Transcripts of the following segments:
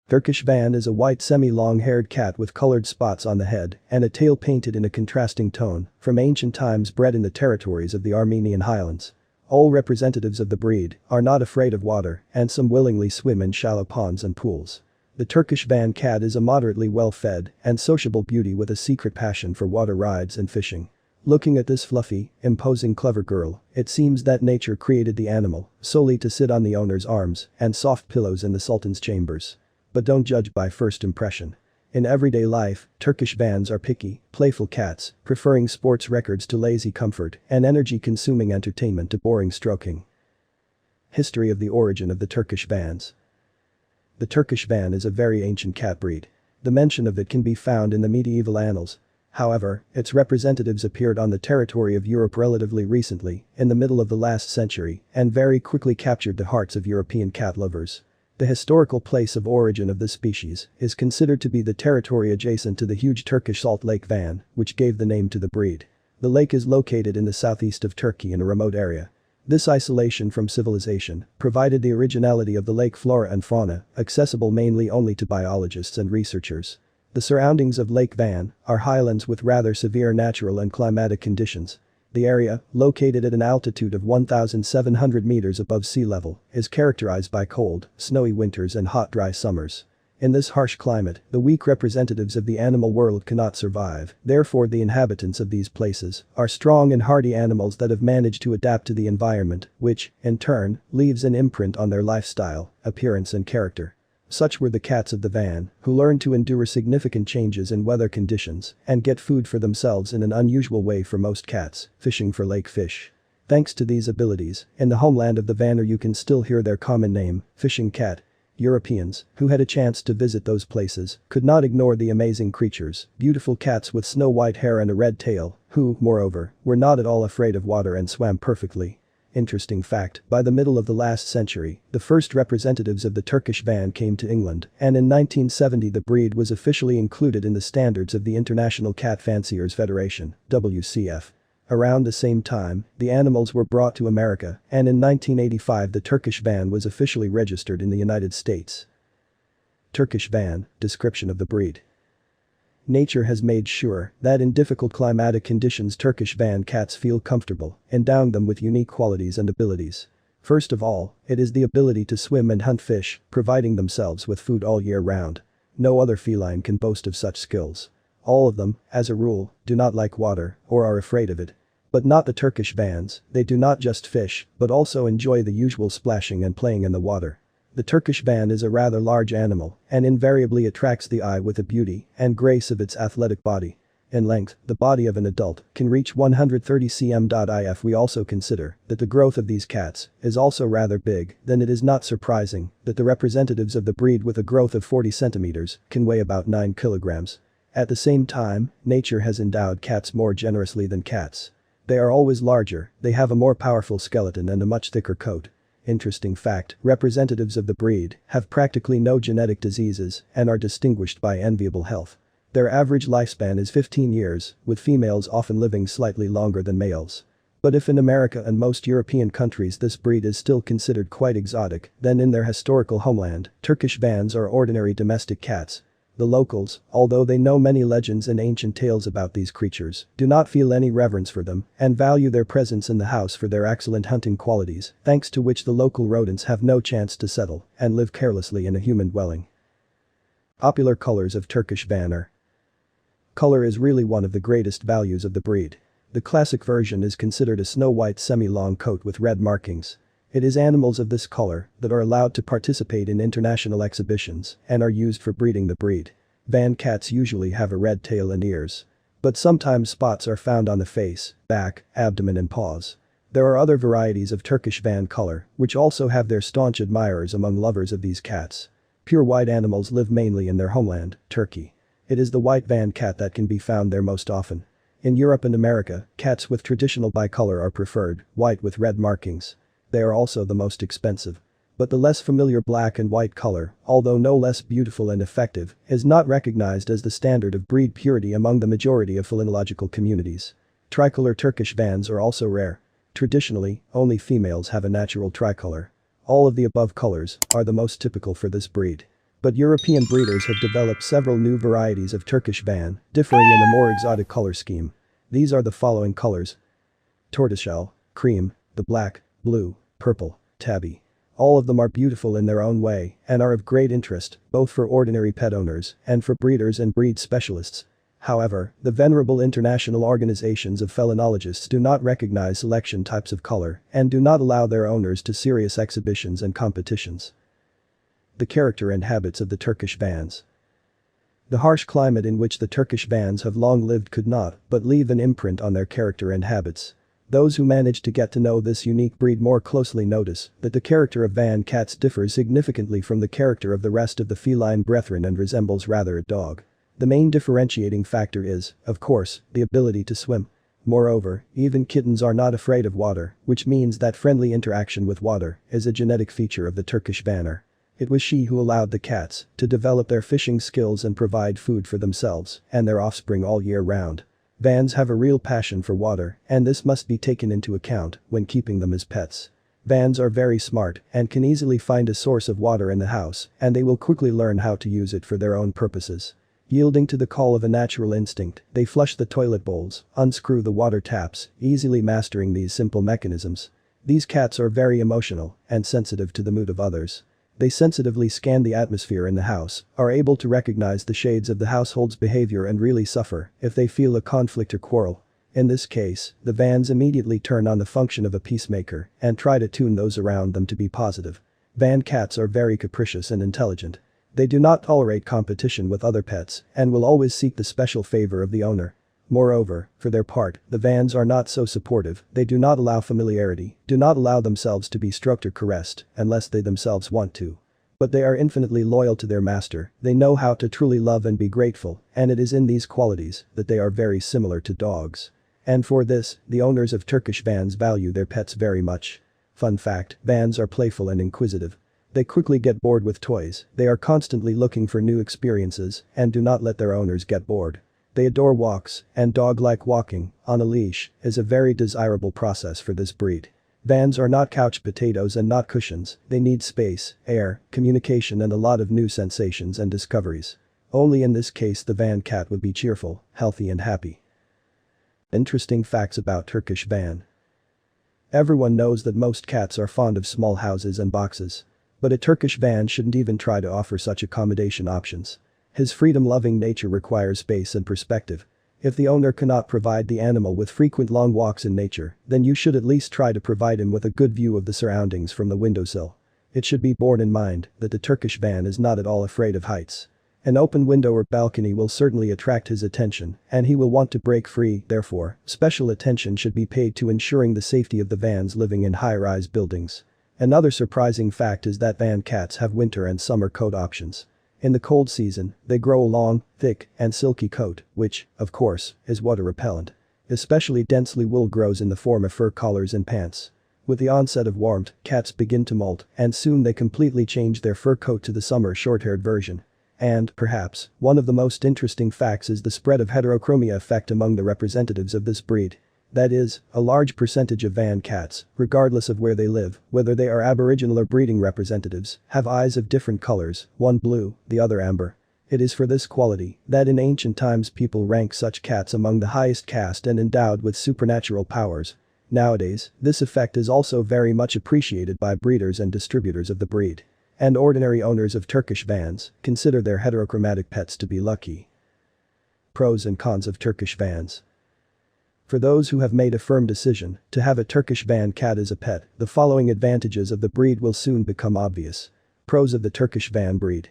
Turkish Van is a white semi-long-haired cat with colored spots on the head and a tail painted in a contrasting tone, from ancient times bred in the territories of the Armenian highlands. All representatives of the breed are not afraid of water, and some willingly swim in shallow ponds and pools. The Turkish Van cat is a moderately well-fed and sociable beauty with a secret passion for water rides and fishing. Looking at this fluffy, imposing clever girl, it seems that nature created the animal solely to sit on the owner's arms and soft pillows in the sultan's chambers. But don't judge by first impression. In everyday life, Turkish Vans are picky, playful cats, preferring sports records to lazy comfort and energy-consuming entertainment to boring stroking. History of the origin of the Turkish Vans. The Turkish Van is a very ancient cat breed. The mention of it can be found in the medieval annals. However, its representatives appeared on the territory of Europe relatively recently, in the middle of the last century, and very quickly captured the hearts of European cat lovers. The historical place of origin of this species is considered to be the territory adjacent to the huge Turkish salt lake Van, which gave the name to the breed. The lake is located in the southeast of Turkey in a remote area. This isolation from civilization provided the originality of the lake flora and fauna, accessible mainly only to biologists and researchers. The surroundings of Lake Van are highlands with rather severe natural and climatic conditions. The area, located at an altitude of 1,700 meters above sea level, is characterized by cold, snowy winters and hot dry summers. In this harsh climate, the weak representatives of the animal world cannot survive, therefore the inhabitants of these places are strong and hardy animals that have managed to adapt to the environment, which, in turn, leaves an imprint on their lifestyle, appearance and character. Such were the cats of the Van, who learned to endure significant changes in weather conditions and get food for themselves in an unusual way for most cats, fishing for lake fish. Thanks to these abilities, in the homeland of the Vanner you can still hear their common name, fishing cat. Europeans, who had a chance to visit those places, could not ignore the amazing creatures, beautiful cats with snow-white hair and a red tail, who, moreover, were not at all afraid of water and swam perfectly. Interesting fact, by the middle of the last century, the first representatives of the Turkish Van came to England, and in 1970 the breed was officially included in the standards of the International Cat Fanciers Federation, GCCF. Around the same time, the animals were brought to America, and in 1985 the Turkish Van was officially registered in the United States. Turkish Van, description of the breed. Nature has made sure that in difficult climatic conditions Turkish Van cats feel comfortable, endowing them with unique qualities and abilities. First of all, it is the ability to swim and hunt fish, providing themselves with food all year round. No other feline can boast of such skills. All of them, as a rule, do not like water or are afraid of it. But not the Turkish Vans, they do not just fish, but also enjoy the usual splashing and playing in the water. The Turkish Van is a rather large animal and invariably attracts the eye with the beauty and grace of its athletic body. In length, the body of an adult can reach 130 cm. If we also consider that the growth of these cats is also rather big, then it is not surprising that the representatives of the breed with a growth of 40 centimeters can weigh about 9 kilograms. At the same time, nature has endowed cats more generously than cats. They are always larger, they have a more powerful skeleton and a much thicker coat. Interesting fact, representatives of the breed have practically no genetic diseases and are distinguished by enviable health. Their average lifespan is 15 years, with females often living slightly longer than males. But if in America and most European countries this breed is still considered quite exotic, then in their historical homeland, Turkish Vans are ordinary domestic cats. The locals, although they know many legends and ancient tales about these creatures, do not feel any reverence for them and value their presence in the house for their excellent hunting qualities, thanks to which the local rodents have no chance to settle and live carelessly in a human dwelling. Popular colors of Turkish Van are. Color is really one of the greatest values of the breed. The classic version is considered a snow-white semi-long coat with red markings. It is animals of this color that are allowed to participate in international exhibitions and are used for breeding the breed. Van cats usually have a red tail and ears. But sometimes spots are found on the face, back, abdomen and paws. There are other varieties of Turkish Van color, which also have their staunch admirers among lovers of these cats. Pure white animals live mainly in their homeland, Turkey. It is the white Van cat that can be found there most often. In Europe and America, cats with traditional bicolor are preferred, white with red markings. They are also the most expensive. But the less familiar black and white color, although no less beautiful and effective, is not recognized as the standard of breed purity among the majority of phrenological communities. Tricolor Turkish Vans are also rare. Traditionally, only females have a natural tricolor. All of the above colors are the most typical for this breed. But European breeders have developed several new varieties of Turkish Van, differing in a more exotic color scheme. These are the following colors: tortoiseshell, cream, the black, blue, purple, tabby. All of them are beautiful in their own way and are of great interest, both for ordinary pet owners and for breeders and breed specialists. However, the venerable international organizations of felinologists do not recognize selection types of color and do not allow their owners to serious exhibitions and competitions. The character and habits of the Turkish Vans. The harsh climate in which the Turkish Vans have long lived could not but leave an imprint on their character and habits. Those who manage to get to know this unique breed more closely notice that the character of Van cats differs significantly from the character of the rest of the feline brethren and resembles rather a dog. The main differentiating factor is, of course, the ability to swim. Moreover, even kittens are not afraid of water, which means that friendly interaction with water is a genetic feature of the Turkish Vanner. It was she who allowed the cats to develop their fishing skills and provide food for themselves and their offspring all year round. Vans have a real passion for water, and this must be taken into account when keeping them as pets. Vans are very smart and can easily find a source of water in the house, and they will quickly learn how to use it for their own purposes. Yielding to the call of a natural instinct, they flush the toilet bowls, unscrew the water taps, easily mastering these simple mechanisms. These cats are very emotional and sensitive to the mood of others. They sensitively scan the atmosphere in the house, are able to recognize the shades of the household's behavior and really suffer if they feel a conflict or quarrel. In this case, the Vans immediately turn on the function of a peacemaker and try to tune those around them to be positive. Van cats are very capricious and intelligent. They do not tolerate competition with other pets and will always seek the special favor of the owner. Moreover, for their part, the Vans are not so supportive. They do not allow familiarity, do not allow themselves to be stroked or caressed unless they themselves want to. But they are infinitely loyal to their master, they know how to truly love and be grateful, and it is in these qualities that they are very similar to dogs. And for this, the owners of Turkish Vans value their pets very much. Fun fact, Vans are playful and inquisitive. They quickly get bored with toys, they are constantly looking for new experiences and do not let their owners get bored. They adore walks, and dog-like walking, on a leash, is a very desirable process for this breed. Vans are not couch potatoes and not cushions, they need space, air, communication and a lot of new sensations and discoveries. Only in this case the Van cat would be cheerful, healthy and happy. Interesting facts about Turkish Van. Everyone knows that most cats are fond of small houses and boxes. But a Turkish Van shouldn't even try to offer such accommodation options. His freedom-loving nature requires space and perspective. If the owner cannot provide the animal with frequent long walks in nature, then you should at least try to provide him with a good view of the surroundings from the windowsill. It should be borne in mind that the Turkish Van is not at all afraid of heights. An open window or balcony will certainly attract his attention, and he will want to break free. Therefore, special attention should be paid to ensuring the safety of the Vans living in high-rise buildings. Another surprising fact is that Van cats have winter and summer coat options. In the cold season, they grow a long, thick, and silky coat, which, of course, is water repellent. Especially densely wool grows in the form of fur collars and pants. With the onset of warmth, cats begin to molt, and soon they completely change their fur coat to the summer short-haired version. And, perhaps, one of the most interesting facts is the spread of heterochromia effect among the representatives of this breed. That is, a large percentage of Van cats, regardless of where they live, whether they are aboriginal or breeding representatives, have eyes of different colors, one blue, the other amber. It is for this quality that in ancient times people rank such cats among the highest caste and endowed with supernatural powers. Nowadays, this effect is also very much appreciated by breeders and distributors of the breed. And ordinary owners of Turkish Vans consider their heterochromatic pets to be lucky. Pros and cons of Turkish Vans. For those who have made a firm decision to have a Turkish Van cat as a pet, the following advantages of the breed will soon become obvious. Pros of the Turkish Van breed.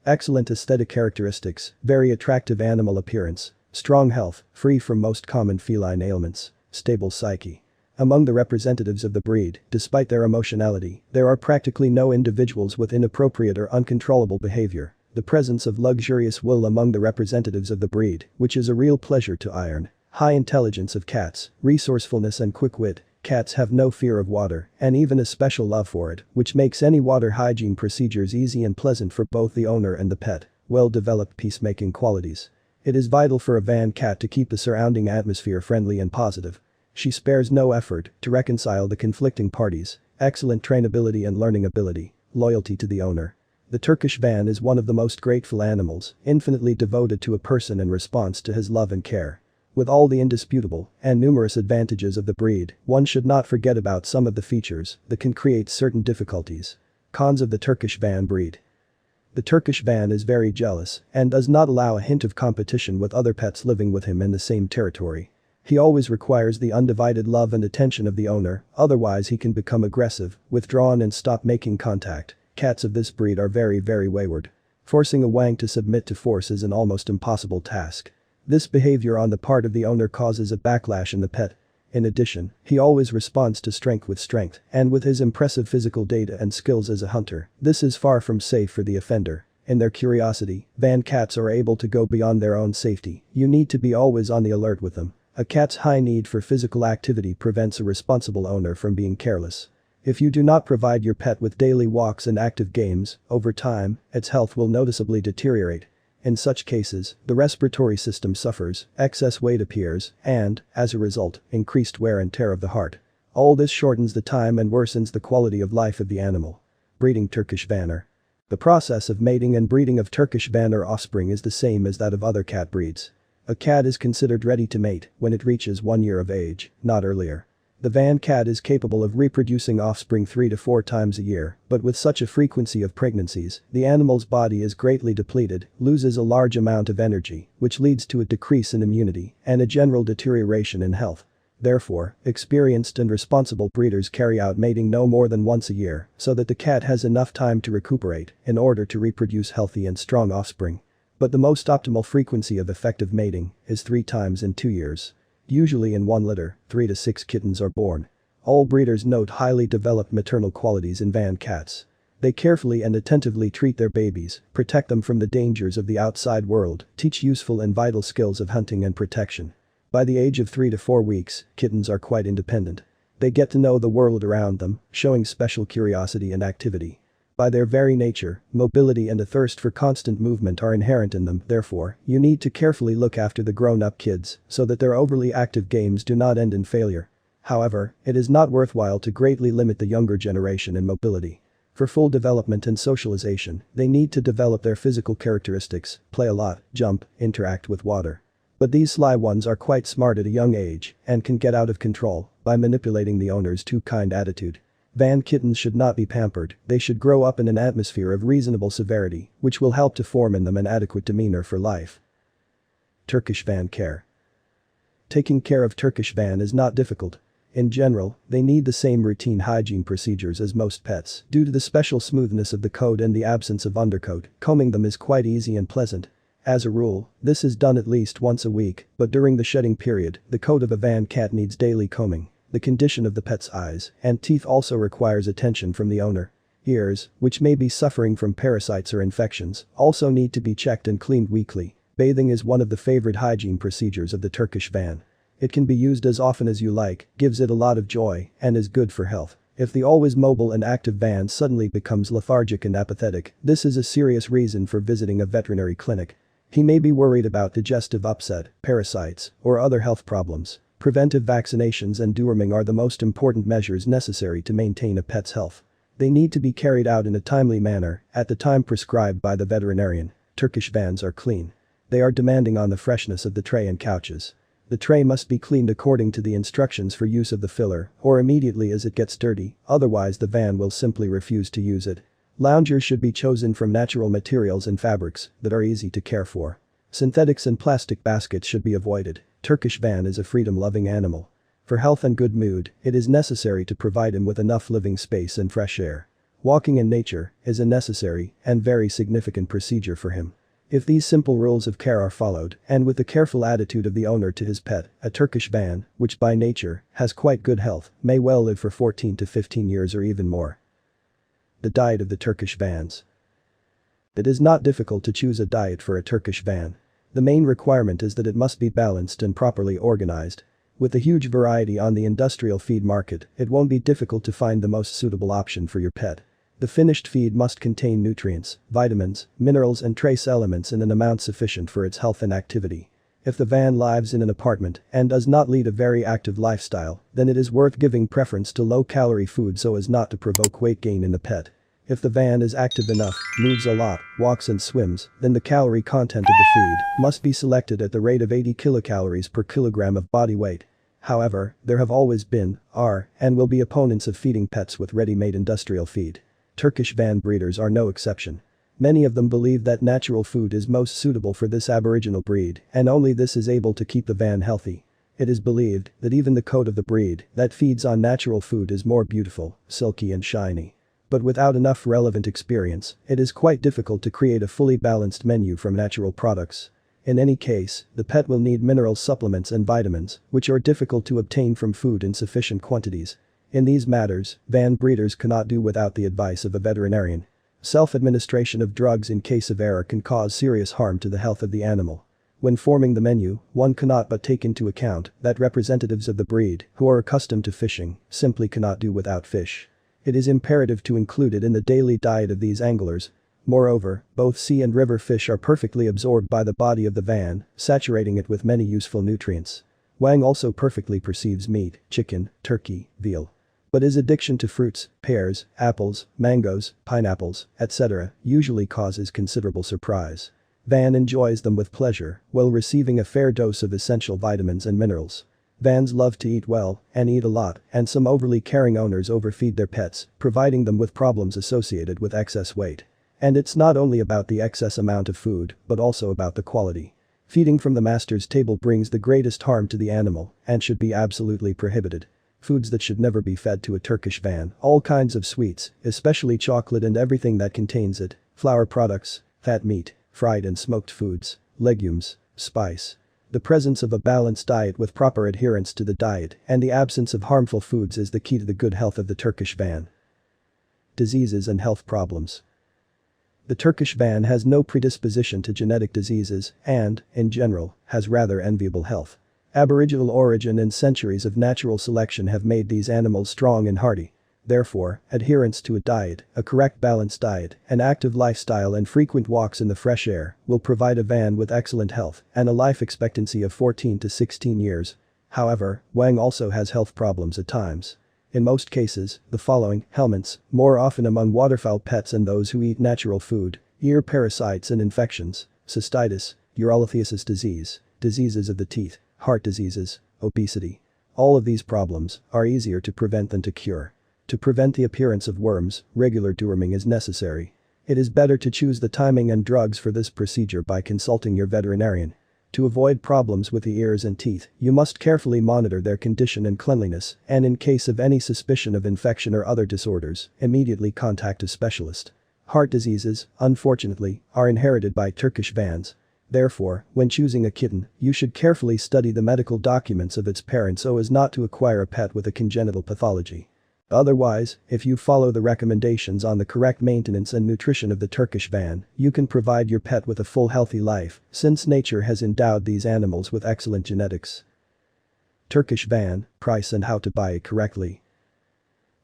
Excellent aesthetic characteristics, very attractive animal appearance, strong health, free from most common feline ailments, stable psyche. Among the representatives of the breed, despite their emotionality, there are practically no individuals with inappropriate or uncontrollable behavior. The presence of luxurious wool among the representatives of the breed, which is a real pleasure to iron. High intelligence of cats, resourcefulness and quick wit. Cats have no fear of water, and even a special love for it, which makes any water hygiene procedures easy and pleasant for both the owner and the pet. Well-developed peacemaking qualities. It is vital for a Van cat to keep the surrounding atmosphere friendly and positive. She spares no effort to reconcile the conflicting parties. Excellent trainability and learning ability. Loyalty to the owner. The Turkish van is one of the most grateful animals, infinitely devoted to a person in response to his love and care. With all the indisputable and numerous advantages of the breed, one should not forget about some of the features that can create certain difficulties. Cons of the Turkish van breed. The Turkish van is very jealous and does not allow a hint of competition with other pets living with him in the same territory. He always requires the undivided love and attention of the owner, otherwise he can become aggressive, withdrawn and stop making contact. Cats of this breed are very wayward. Forcing a Wang to submit to force is an almost impossible task. This behavior on the part of the owner causes a backlash in the pet. In addition, he always responds to strength with strength, and with his impressive physical data and skills as a hunter, this is far from safe for the offender. In their curiosity, van cats are able to go beyond their own safety. You need to be always on the alert with them. A cat's high need for physical activity prevents a responsible owner from being careless. If you do not provide your pet with daily walks and active games, over time, its health will noticeably deteriorate. In such cases, the respiratory system suffers, excess weight appears, and, as a result, increased wear and tear of the heart. All this shortens the time and worsens the quality of life of the animal. Breeding Turkish Vanner. The process of mating and breeding of Turkish Vanner offspring is the same as that of other cat breeds. A cat is considered ready to mate when it reaches 1 year of age, not earlier. The van cat is capable of reproducing offspring 3 to 4 times a year, but with such a frequency of pregnancies, the animal's body is greatly depleted, loses a large amount of energy, which leads to a decrease in immunity and a general deterioration in health. Therefore, experienced and responsible breeders carry out mating no more than once a year, so that the cat has enough time to recuperate in order to reproduce healthy and strong offspring. But the most optimal frequency of effective mating is 3 times in 2 years. Usually in one litter, 3 to 6 kittens are born. All breeders note highly developed maternal qualities in van cats. They carefully and attentively treat their babies, protect them from the dangers of the outside world, teach useful and vital skills of hunting and protection. By the age of 3 to 4 weeks, kittens are quite independent. They get to know the world around them, showing special curiosity and activity. By their very nature, mobility and a thirst for constant movement are inherent in them, therefore, you need to carefully look after the grown-up kids so that their overly active games do not end in failure. However, it is not worthwhile to greatly limit the younger generation in mobility. For full development and socialization, they need to develop their physical characteristics, play a lot, jump, interact with water. But these sly ones are quite smart at a young age and can get out of control by manipulating the owner's too kind attitude. Van kittens should not be pampered, they should grow up in an atmosphere of reasonable severity, which will help to form in them an adequate demeanor for life. Turkish Van care. Taking care of Turkish Van is not difficult. In general, they need the same routine hygiene procedures as most pets. Due to the special smoothness of the coat and the absence of undercoat, combing them is quite easy and pleasant. As a rule, this is done at least once a week, but during the shedding period, the coat of a van cat needs daily combing. The condition of the pet's eyes and teeth also requires attention from the owner. Ears, which may be suffering from parasites or infections, also need to be checked and cleaned weekly. Bathing is one of the favorite hygiene procedures of the Turkish van. It can be used as often as you like, gives it a lot of joy, and is good for health. If the always mobile and active van suddenly becomes lethargic and apathetic, this is a serious reason for visiting a veterinary clinic. He may be worried about digestive upset, parasites, or other health problems. Preventive vaccinations and deworming are the most important measures necessary to maintain a pet's health. They need to be carried out in a timely manner, at the time prescribed by the veterinarian. Turkish vans are clean. They are demanding on the freshness of the tray and couches. The tray must be cleaned according to the instructions for use of the filler, or immediately as it gets dirty, otherwise the van will simply refuse to use it. Loungers should be chosen from natural materials and fabrics that are easy to care for. Synthetics and plastic baskets should be avoided. Turkish van is a freedom-loving animal. For health and good mood, it is necessary to provide him with enough living space and fresh air. Walking in nature is a necessary and very significant procedure for him. If these simple rules of care are followed, and with the careful attitude of the owner to his pet, a Turkish van, which by nature has quite good health, may well live for 14 to 15 years or even more. The diet of the Turkish vans. It is not difficult to choose a diet for a Turkish van. The main requirement is that it must be balanced and properly organized. With the huge variety on the industrial feed market, it won't be difficult to find the most suitable option for your pet. The finished feed must contain nutrients, vitamins, minerals and trace elements in an amount sufficient for its health and activity. If the van lives in an apartment and does not lead a very active lifestyle, then it is worth giving preference to low-calorie food so as not to provoke weight gain in the pet. If the van is active enough, moves a lot, walks and swims, then the calorie content of the feed must be selected at the rate of 80 kilocalories per kilogram of body weight. However, there have always been, are, and will be opponents of feeding pets with ready-made industrial feed. Turkish van breeders are no exception. Many of them believe that natural food is most suitable for this aboriginal breed, and only this is able to keep the van healthy. It is believed that even the coat of the breed that feeds on natural food is more beautiful, silky and shiny. But without enough relevant experience, it is quite difficult to create a fully balanced menu from natural products. In any case, the pet will need mineral supplements and vitamins, which are difficult to obtain from food in sufficient quantities. In these matters, van breeders cannot do without the advice of a veterinarian. Self-administration of drugs in case of error can cause serious harm to the health of the animal. When forming the menu, one cannot but take into account that representatives of the breed who are accustomed to fishing simply cannot do without fish. It is imperative to include it in the daily diet of these anglers. Moreover, both sea and river fish are perfectly absorbed by the body of the van, saturating it with many useful nutrients. Wang also perfectly perceives meat, chicken, turkey, veal. But his addiction to fruits, pears, apples, mangoes, pineapples, etc. usually causes considerable surprise. Van enjoys them with pleasure, while receiving a fair dose of essential vitamins and minerals. Vans love to eat well, and eat a lot, and some overly caring owners overfeed their pets, providing them with problems associated with excess weight. And it's not only about the excess amount of food, but also about the quality. Feeding from the master's table brings the greatest harm to the animal, and should be absolutely prohibited. Foods that should never be fed to a Turkish van: all kinds of sweets, especially chocolate and everything that contains it, flour products, fat meat, fried and smoked foods, legumes, spice. The presence of a balanced diet with proper adherence to the diet and the absence of harmful foods is the key to the good health of the Turkish van. Diseases and health problems. The Turkish van has no predisposition to genetic diseases and, in general, has rather enviable health. Aboriginal origin and centuries of natural selection have made these animals strong and hardy. Therefore, adherence to a diet, a correct balanced diet, an active lifestyle and frequent walks in the fresh air will provide a van with excellent health and a life expectancy of 14 to 16 years. However, Wang also has health problems at times. In most cases, the following ailments, more often among waterfowl pets and those who eat natural food: ear parasites and infections, cystitis, urolithiasis disease, diseases of the teeth, heart diseases, obesity. All of these problems are easier to prevent than to cure. To prevent the appearance of worms, regular deworming is necessary. It is better to choose the timing and drugs for this procedure by consulting your veterinarian. To avoid problems with the ears and teeth, you must carefully monitor their condition and cleanliness, and in case of any suspicion of infection or other disorders, immediately contact a specialist. Heart diseases, unfortunately, are inherited by Turkish vans. Therefore, when choosing a kitten, you should carefully study the medical documents of its parent so as not to acquire a pet with a congenital pathology. Otherwise, if you follow the recommendations on the correct maintenance and nutrition of the Turkish van, you can provide your pet with a full healthy life, since nature has endowed these animals with excellent genetics. Turkish van, price and how to buy it correctly.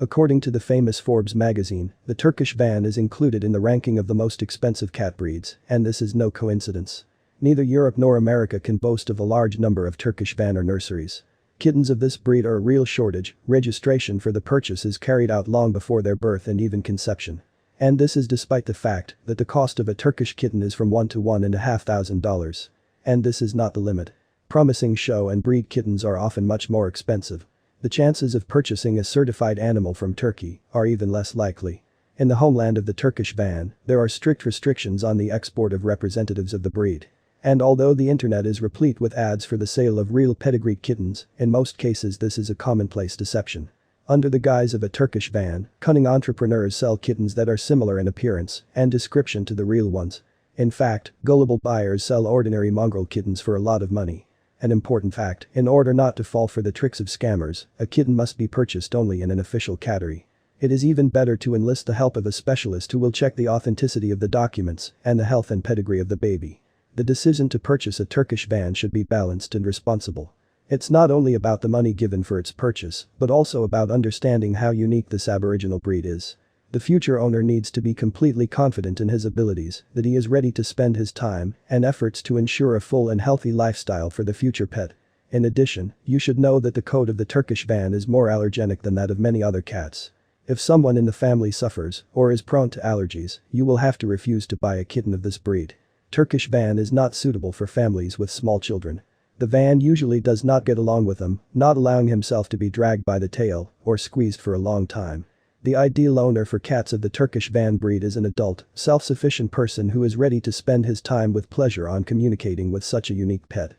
According to the famous Forbes magazine, the Turkish van is included in the ranking of the most expensive cat breeds, and this is no coincidence. Neither Europe nor America can boast of a large number of Turkish van or nurseries. Kittens of this breed are a real shortage. Registration for the purchase is carried out long before their birth and even conception. And this is despite the fact that the cost of a Turkish kitten is from $1,000 to $1,500. And this is not the limit. Promising show and breed kittens are often much more expensive. The chances of purchasing a certified animal from Turkey are even less likely. In the homeland of the Turkish van, there are strict restrictions on the export of representatives of the breed. And although the internet is replete with ads for the sale of real pedigreed kittens, in most cases this is a commonplace deception. Under the guise of a Turkish van, cunning entrepreneurs sell kittens that are similar in appearance and description to the real ones. In fact, gullible buyers sell ordinary mongrel kittens for a lot of money. An important fact: in order not to fall for the tricks of scammers, a kitten must be purchased only in an official cattery. It is even better to enlist the help of a specialist who will check the authenticity of the documents and the health and pedigree of the baby. The decision to purchase a Turkish van should be balanced and responsible. It's not only about the money given for its purchase, but also about understanding how unique this aboriginal breed is. The future owner needs to be completely confident in his abilities, that he is ready to spend his time and efforts to ensure a full and healthy lifestyle for the future pet. In addition, you should know that the coat of the Turkish van is more allergenic than that of many other cats. If someone in the family suffers or is prone to allergies, you will have to refuse to buy a kitten of this breed. Turkish Van is not suitable for families with small children. The Van usually does not get along with them, not allowing himself to be dragged by the tail or squeezed for a long time. The ideal owner for cats of the Turkish Van breed is an adult, self-sufficient person who is ready to spend his time with pleasure on communicating with such a unique pet.